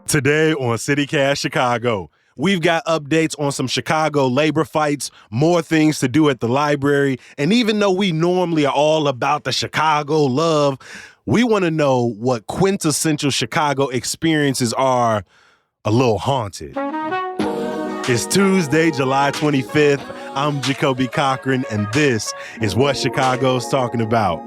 Today on CityCast Chicago, we've got updates on some Chicago labor fights, more things to do at the library, and even though we normally are all about the Chicago love, we want to know what quintessential Chicago experiences are a little haunted. It's Tuesday, July 25th. I'm Jacoby Cochran, and this is what Chicago's talking about.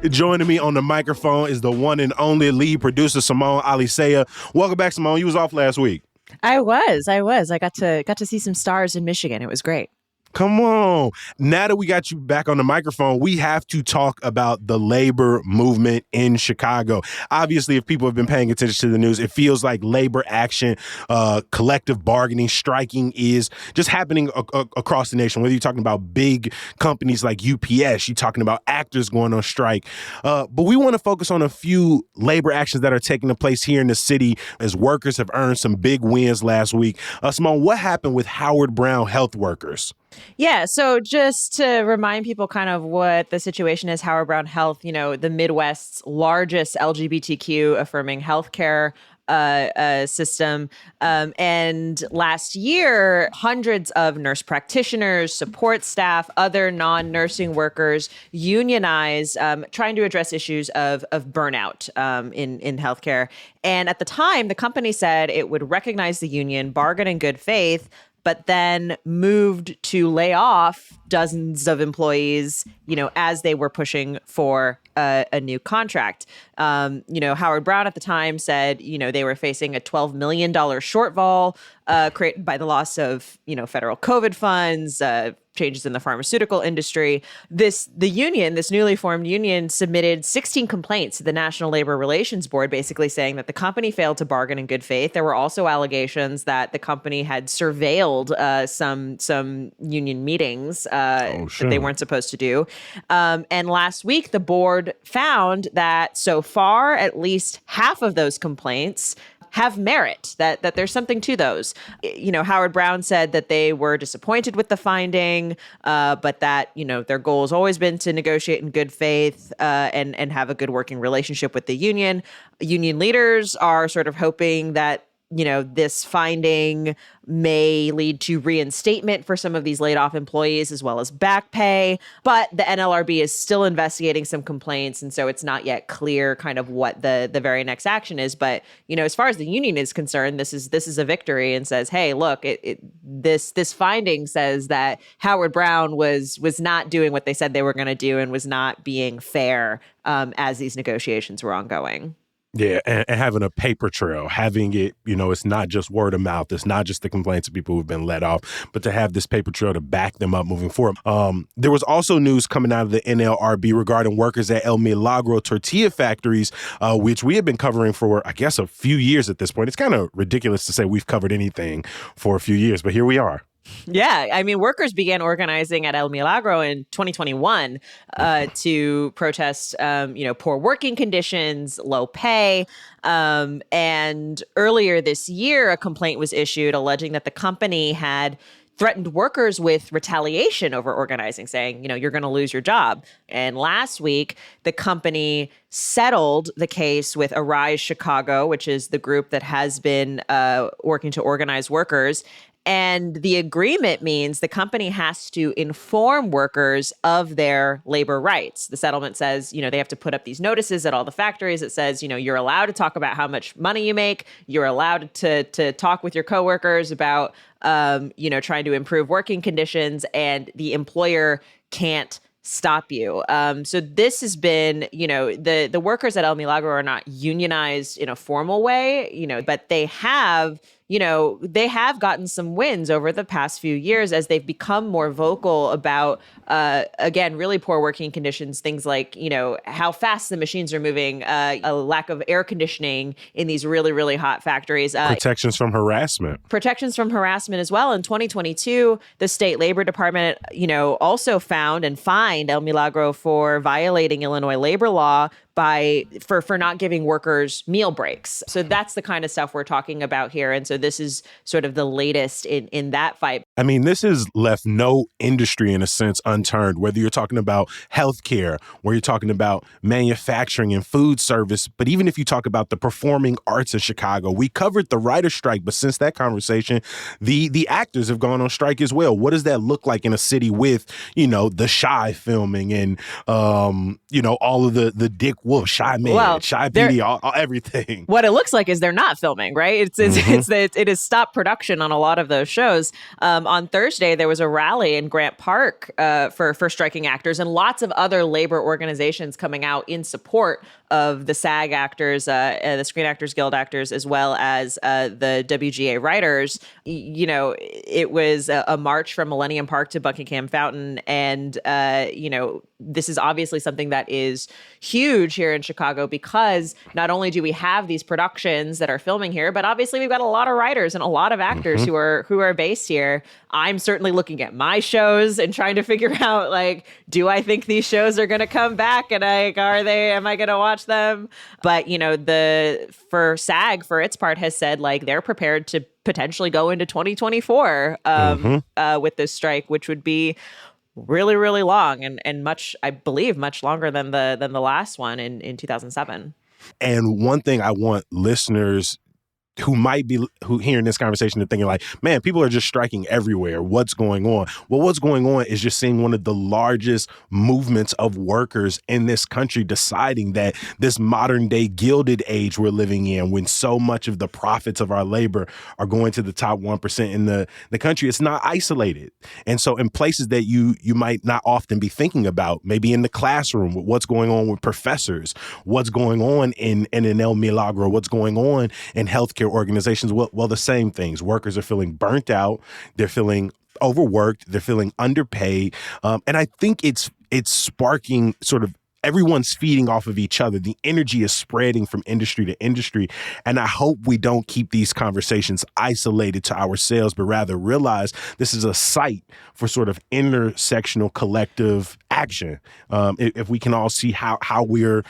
Joining me on the microphone is the one and only lead producer, Simone Alisea. Welcome back, Simone. You was off last week. I was. I got to see some stars in Michigan. It was great. Come on. Now that we got you back on the microphone, we have to talk about the labor movement in Chicago. Obviously, if people have been paying attention to the news, it feels like labor action, collective bargaining, striking is just happening across the nation. Whether you're talking about big companies like UPS, you're talking about actors going on strike. But we want to focus on a few labor actions that are taking place here in the city as workers have earned some big wins last week. Simone, what happened with Howard Brown health workers? Yeah, so just to remind people kind of what the situation is, Howard Brown Health, the Midwest's largest LGBTQ affirming healthcare system. And last year, hundreds of nurse practitioners, support staff, other non-nursing workers unionized, trying to address issues of burnout in healthcare. And at the time, the company said it would recognize the union, bargain in good faith, but then moved to lay off dozens of employees, as they were pushing for a new contract. Howard Brown at the time said, they were facing a $12 million shortfall created by the loss of, federal COVID funds, changes in the pharmaceutical industry. This newly formed union submitted 16 complaints to the National Labor Relations Board, basically saying that the company failed to bargain in good faith. There were also allegations that the company had surveilled some union meetings that they weren't supposed to do. And last week, the board found that so far, at least half of those complaints have merit, that there's something to those. Howard Brown said that they were disappointed with the finding, but that, their goal has always been to negotiate in good faith and have a good working relationship with the union. Union leaders are sort of hoping that, this finding may lead to reinstatement for some of these laid off employees as well as back pay. But the NLRB is still investigating some complaints. And so it's not yet clear kind of what the very next action is. But, as far as the union is concerned, this is a victory and says, hey, look, this finding says that Howard Brown was not doing what they said they were going to do and was not being fair as these negotiations were ongoing. Yeah, and having a paper trail, having it, it's not just word of mouth. It's not just the complaints of people who've been let off, but to have this paper trail to back them up moving forward. There was also news coming out of the NLRB regarding workers at El Milagro tortilla factories, which we have been covering for, I guess, a few years at this point. It's kind of ridiculous to say we've covered anything for a few years, but here we are. Yeah, I mean, workers began organizing at El Milagro in 2021 to protest, poor working conditions, low pay. And earlier this year, a complaint was issued alleging that the company had threatened workers with retaliation over organizing, saying, you're going to lose your job. And last week, the company settled the case with Arise Chicago, which is the group that has been working to organize workers. And the agreement means the company has to inform workers of their labor rights. The settlement says, they have to put up these notices at all the factories. It says, you're allowed to talk about how much money you make. You're allowed to talk with your coworkers about, trying to improve working conditions, and the employer can't stop you. So this has been, the workers at El Milagro are not unionized in a formal way, but they have gotten some wins over the past few years as they've become more vocal about, again, really poor working conditions, things like, how fast the machines are moving, a lack of air conditioning in these really, really hot factories. Protections from harassment. Protections from harassment as well. In 2022, the state labor department, also found and fined El Milagro for violating Illinois labor law for not giving workers meal breaks. So that's the kind of stuff we're talking about here. And so this is sort of the latest in that fight. I mean, this has left no industry, in a sense, unturned, whether you're talking about healthcare, where you're talking about manufacturing and food service. But even if you talk about the performing arts in Chicago, we covered the writer's strike. But since that conversation, the actors have gone on strike as well. What does that look like in a city with, the Shy filming and, all of the Dick Wolf, Shy Man, Shy PD, all everything? What it looks like is they're not filming, right? It is stopped production on a lot of those shows. On Thursday, there was a rally in Grant Park for striking actors, and lots of other labor organizations coming out in support of the SAG actors, the Screen Actors Guild actors, as well as the WGA writers. It was a march from Millennium Park to Buckingham Fountain, and this is obviously something that is huge here in Chicago, because not only do we have these productions that are filming here, but obviously we've got a lot of writers and a lot of actors who are based here. I'm certainly looking at my shows and trying to figure out, like, do I think these shows are going to come back, and am I going to watch them? But for SAG, for its part, has said, like, they're prepared to potentially go into 2024 with this strike, which would be really, really long and much longer than the last one in 2007. And one thing I want listeners who hearing this conversation and thinking, like, man, people are just striking everywhere. What's going on? Well, what's going on is just seeing one of the largest movements of workers in this country deciding that this modern day Gilded Age we're living in, when so much of the profits of our labor are going to the top 1% in the country, it's not isolated. And so in places that you might not often be thinking about, maybe in the classroom, what's going on with professors, what's going on in El Milagro, what's going on in healthcare organizations, well, the same things. Workers are feeling burnt out. They're feeling overworked. They're feeling underpaid. And I think it's sparking sort of everyone's feeding off of each other. The energy is spreading from industry to industry. And I hope we don't keep these conversations isolated to ourselves, but rather realize this is a site for sort of intersectional collective action. If we can all see how we're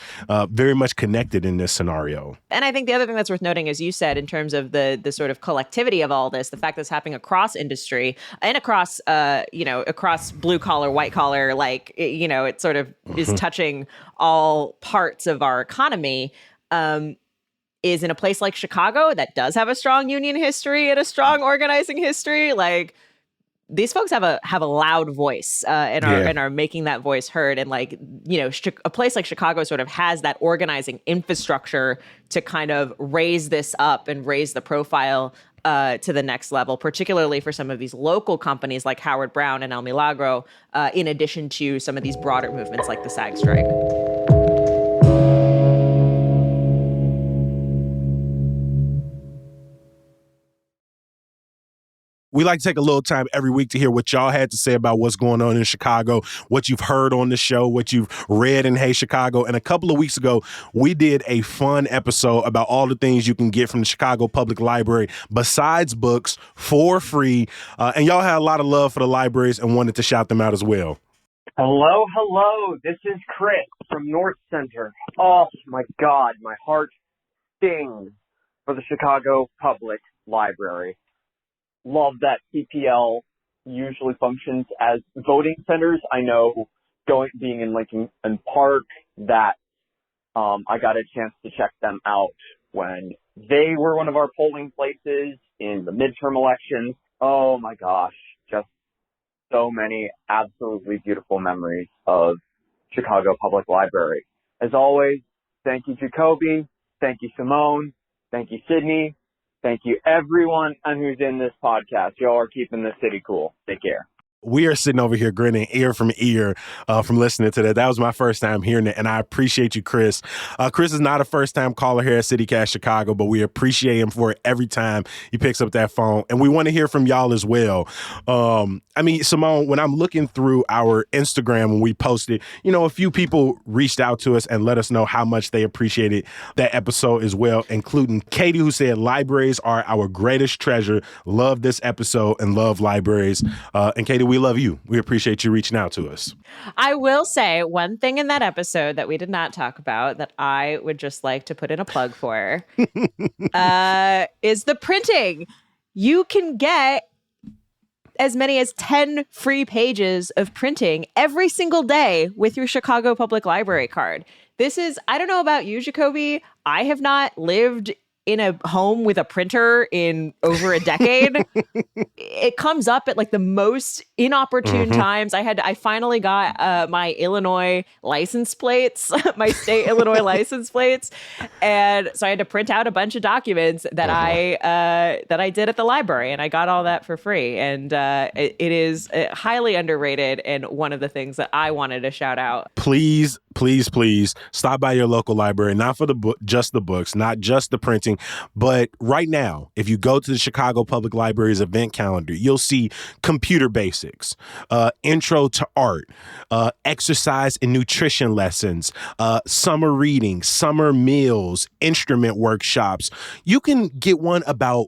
very much connected in this scenario. And I think the other thing that's worth noting, as you said, in terms of the sort of collectivity of all this, the fact that it's happening across industry and across blue collar, white collar, it sort of is touching all parts of our economy, is in a place like Chicago that does have a strong union history and a strong organizing history. Like, these folks have a loud voice and are making that voice heard. And a place like Chicago sort of has that organizing infrastructure to kind of raise this up and raise the profile to the next level, particularly for some of these local companies like Howard Brown and El Milagro, in addition to some of these broader movements like the SAG strike. We like to take a little time every week to hear what y'all had to say about what's going on in Chicago, what you've heard on the show, what you've read in Hey Chicago. And a couple of weeks ago, we did a fun episode about all the things you can get from the Chicago Public Library besides books for free. And y'all had a lot of love for the libraries and wanted to shout them out as well. Hello. This is Chris from North Center. Oh, my God. My heart stings for the Chicago Public Library. Love that CPL usually functions as voting centers. I know being in Lincoln Park that I got a chance to check them out when they were one of our polling places in the midterm elections. Oh my gosh, just so many absolutely beautiful memories of Chicago Public Library. As always, thank you, Jacoby. Thank you, Simone. Thank you, Sydney. Thank you, everyone who's in this podcast. Y'all are keeping the city cool. Take care. We are sitting over here grinning ear from ear from listening to that. That was my first time hearing it, and I appreciate you, Chris. Chris is not a first-time caller here at CityCast Chicago, but we appreciate him for it every time he picks up that phone, and we want to hear from y'all as well. Simone, when I'm looking through our Instagram when we posted, a few people reached out to us and let us know how much they appreciated that episode as well, including Katie, who said, "Libraries are our greatest treasure. Love this episode and love libraries." And Katie, we love you. We appreciate you reaching out to us. I will say one thing in that episode that we did not talk about that I would just like to put in a plug for is the printing. You can get as many as 10 free pages of printing every single day with your Chicago Public Library card. This is, I don't know about you, Jacoby. I have not lived in a home with a printer in over a decade. It comes up at like the most inopportune times. I finally got my Illinois license plates, my state Illinois license plates, and so I had to print out a bunch of documents that I did at the library, and I got all that for free. And it is highly underrated, and one of the things that I wanted to shout out. Please stop by your local library, not for the just the books, not just the printing, but right now, if you go to the Chicago Public Library's event calendar, you'll see computer basics, intro to art, exercise and nutrition lessons, summer reading, summer meals, instrument workshops. You can get one about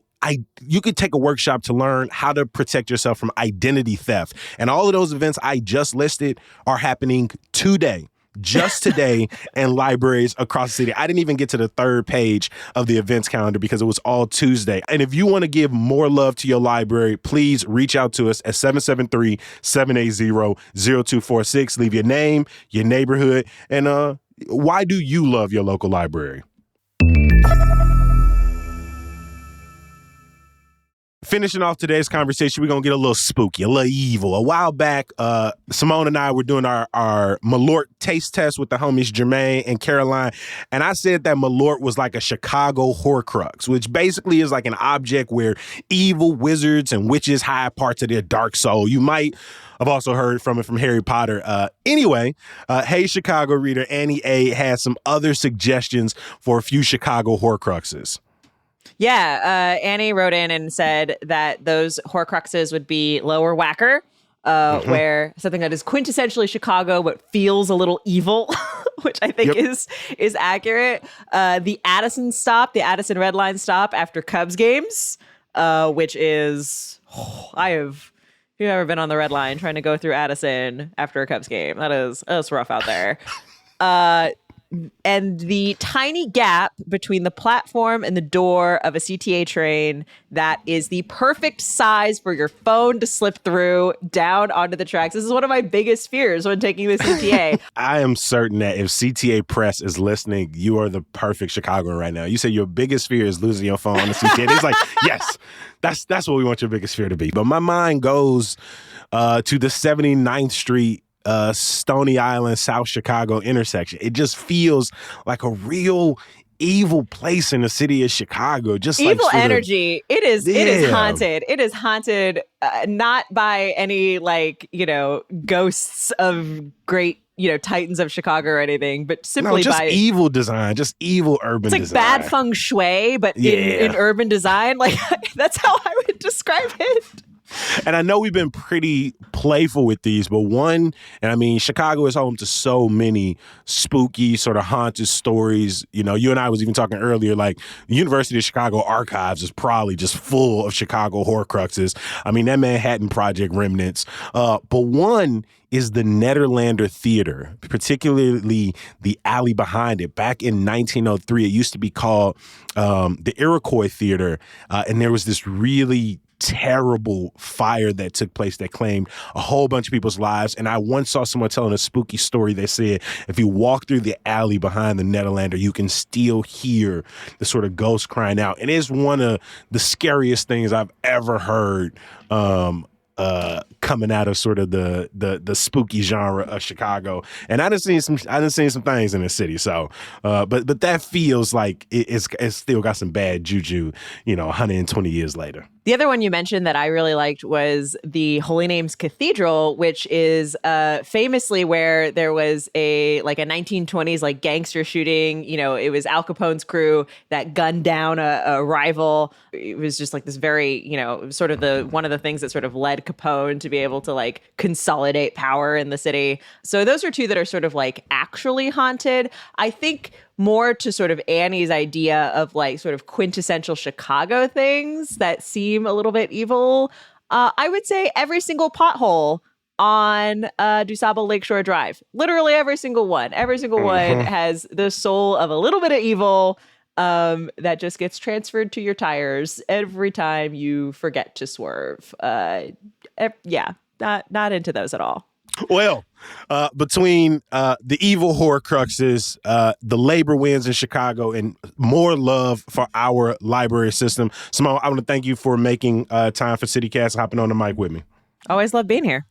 you could take a workshop to learn how to protect yourself from identity theft. And all of those events I just listed are happening today. Just today in libraries across the city. I didn't even get to the third page of the events calendar because it was all Tuesday. And if you want to give more love to your library, please reach out to us at 773-780-0246. Leave your name, your neighborhood, and why do you love your local library? Finishing off today's conversation, we're going to get a little spooky, a little evil. A while back, Simone and I were doing our Malort taste test with the homies Jermaine and Caroline, and I said that Malort was like a Chicago Horcrux, which basically is like an object where evil wizards and witches hide parts of their dark soul. You might have also heard from it from Harry Potter. Anyway, Hey Chicago reader Annie A. has some other suggestions for a few Chicago Horcruxes. Yeah, Annie wrote in and said that those Horcruxes would be Lower Wacker, where something that is quintessentially Chicago but feels a little evil, which I think is accurate. The Addison stop, the Addison Red Line stop after Cubs games, which is if you've ever been on the Red Line trying to go through Addison after a Cubs game, that's rough out there. And the tiny gap between the platform and the door of a CTA train that is the perfect size for your phone to slip through down onto the tracks. This is one of my biggest fears when taking the CTA. I am certain that if CTA Press is listening, you are the perfect Chicagoan right now. You say your biggest fear is losing your phone on the CTA. It's like, yes, that's what we want your biggest fear to be. But my mind goes to the 79th Street Stony Island, South Chicago intersection. It just feels like a real evil place in the city of Chicago. Just evil like energy. It is haunted. It is haunted not by any ghosts of great titans of Chicago or anything, but simply just by evil design, just evil urban design. It's like bad feng shui, but in urban design. Like that's how I would describe it. And I know we've been pretty playful with these, but Chicago is home to so many spooky, sort of haunted stories. You and I was even talking earlier, like the University of Chicago archives is probably just full of Chicago Horcruxes. That Manhattan Project remnants. But one is the Nederlander Theater, particularly the alley behind it. Back in 1903, it used to be called the Iroquois Theater, and there was this really terrible fire that took place that claimed a whole bunch of people's lives. And I once saw someone telling a spooky story. They said if you walk through the alley behind the Nederlander, you can still hear the sort of ghost crying out. And it's one of the scariest things I've ever heard coming out of sort of the spooky genre of Chicago. And I done seen some things in the city. So, but that feels like it's still got some bad juju, 120 years later. The other one you mentioned that I really liked was the Holy Names Cathedral, which is famously where there was a 1920s gangster shooting. It was Al Capone's crew that gunned down a rival. It was just this very, sort of one of the things that sort of led Capone to be able to consolidate power in the city. So those are two that are sort of actually haunted. I think more to sort of Annie's idea of sort of quintessential Chicago things that seem a little bit evil. I would say every single pothole on DuSable Lakeshore Drive. Literally every single one. Every single one has the soul of a little bit of evil that just gets transferred to your tires every time you forget to swerve. Yeah, not into those at all. Well, between the evil Horcruxes, the labor wins in Chicago, and more love for our library system, Simone, I want to thank you for making time for CityCast, hopping on the mic with me. Always love being here.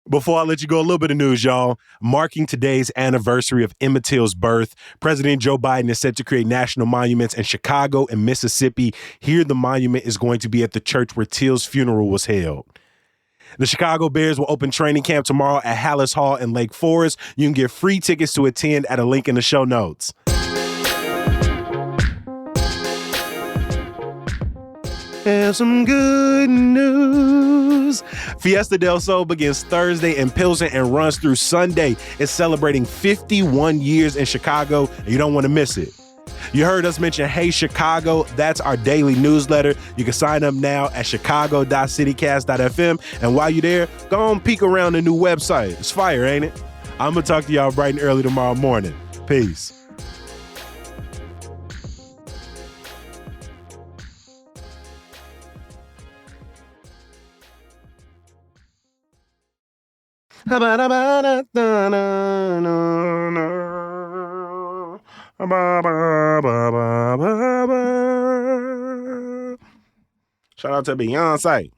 Before I let you go, a little bit of news, y'all. Marking today's anniversary of Emmett Till's birth, President Joe Biden is set to create national monuments in Chicago and Mississippi. Here, the monument is going to be at the church where Till's funeral was held. The Chicago Bears will open training camp tomorrow at Hallis Hall in Lake Forest. You can get free tickets to attend at a link in the show notes. And some good news. Fiesta del Sol begins Thursday in Pilsen and runs through Sunday. It's celebrating 51 years in Chicago, and you don't want to miss it. You heard us mention Hey Chicago. That's our daily newsletter. You can sign up now at chicago.citycast.fm. And while you're there, go on peek around the new website. It's fire, ain't it? I'm going to talk to y'all bright and early tomorrow morning. Peace. Shout out to Beyonce.